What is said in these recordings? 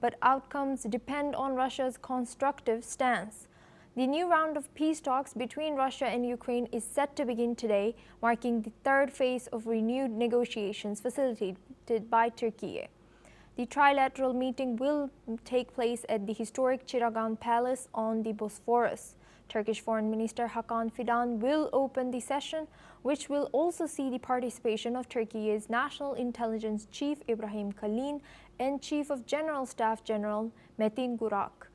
but outcomes depend on Russia's constructive stance. The new round of peace talks between Russia and Ukraine is set to begin today, marking the third phase of renewed negotiations facilitated by Turkey. The trilateral meeting will take place at the historic Ciragan Palace on the Bosphorus. Turkish Foreign Minister Hakan Fidan will open the session, which will also see the participation of Turkey's National Intelligence Chief Ibrahim Kalin and Chief of General Staff General Metin Gurak.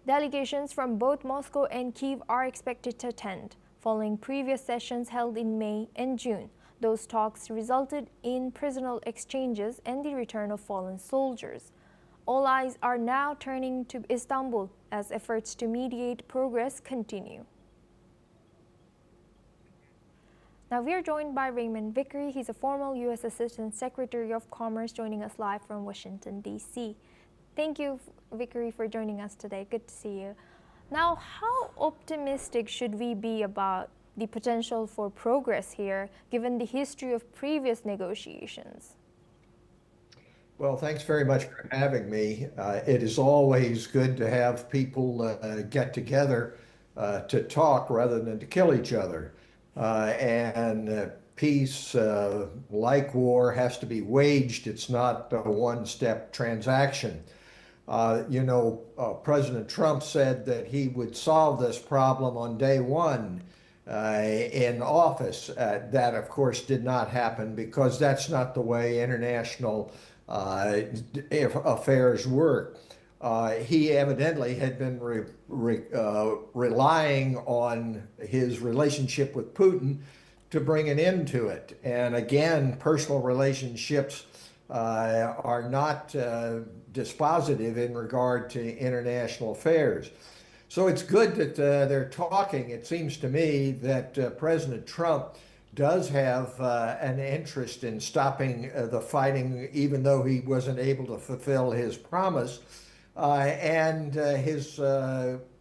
Delegations from both Moscow and Kyiv are expected to attend, following previous sessions held in May and June. Those talks resulted in prisoner exchanges and the return of fallen soldiers. All eyes are now turning to Istanbul as efforts to mediate progress continue. Now we are joined by Raymond Vickery. He's a former U.S. Assistant Secretary of Commerce, joining us live from Washington, D.C. Thank you, Vickery, for joining us today. Good to see you. Now, how optimistic should we be about the potential for progress here, given the history of previous negotiations? Well, thanks very much for having me. It is always good to have people get together to talk rather than to kill each other. Peace, like war, has to be waged. It's not a one-step transaction. President Trump said that he would solve this problem on day one in office. That, of course, did not happen because that's not the way international affairs work. He evidently had been relying on his relationship with Putin to bring an end to it. And again, personal relationships are not dispositive in regard to international affairs. So it's good that they're talking. It seems to me that President Trump does have an interest in stopping the fighting, even though he wasn't able to fulfill his promise. And his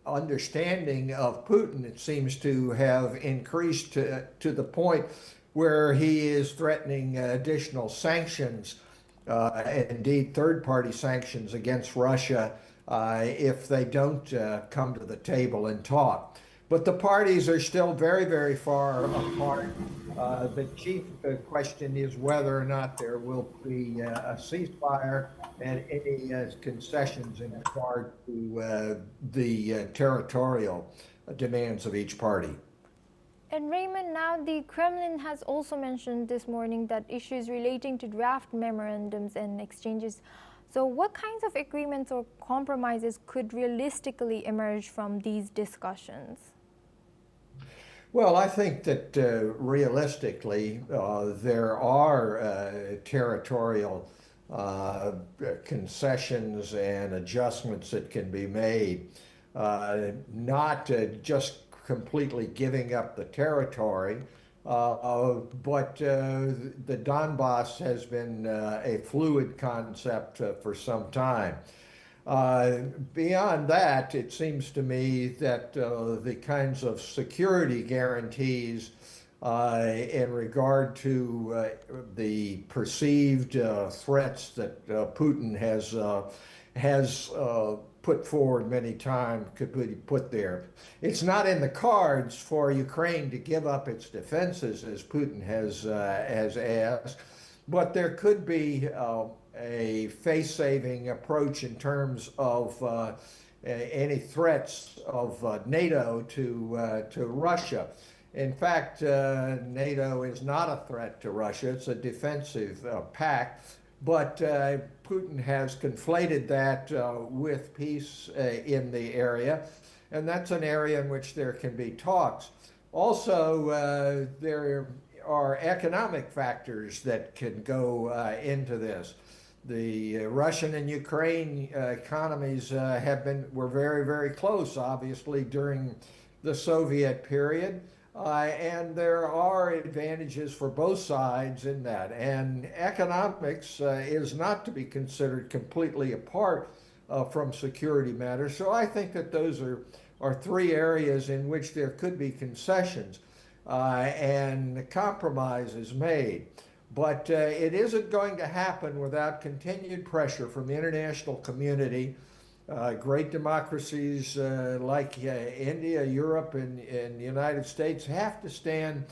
understanding of Putin, it seems to have increased to the point where he is threatening additional sanctions, indeed third-party sanctions against Russia if they don't come to the table and talk. But the parties are still very, very far apart. The chief question is whether or not there will be a ceasefire and any concessions in regard to the territorial demands of each party. And Raymond, now the Kremlin has also mentioned this morning that issues relating to draft memorandums and exchanges. So what kinds of agreements or compromises could realistically emerge from these discussions? Well, I think that realistically, there are territorial concessions and adjustments that can be made, not just completely giving up the territory, but the Donbass has been a fluid concept for some time. Beyond that, it seems to me that the kinds of security guarantees in regard to the perceived threats that Putin has put forward many times could be put there. It's not in the cards for Ukraine to give up its defenses, as Putin has asked, but there could be a face-saving approach in terms of any threats of NATO to Russia. In fact, NATO is not a threat to Russia. It's a defensive pact. But Putin has conflated that with peace in the area, and that's an area in which there can be talks. Also, there are economic factors that can go into this. The Russian and Ukraine economies were very, very close, obviously, during the Soviet period. And there are advantages for both sides in that. And economics is not to be considered completely apart from security matters. So I think that those are three areas in which there could be concessions and compromises made. But it isn't going to happen without continued pressure from the international community. Great democracies like India, Europe, and the United States have to stand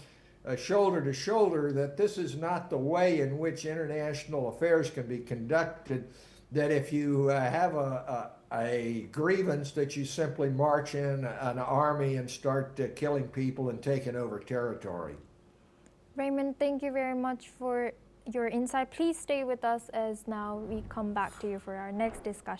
shoulder to shoulder that this is not the way in which international affairs can be conducted, that if you have a grievance that you simply march in an army and start killing people and taking over territory. Raymond, thank you very much for your insight. Please stay with us as now we come back to you for our next discussion.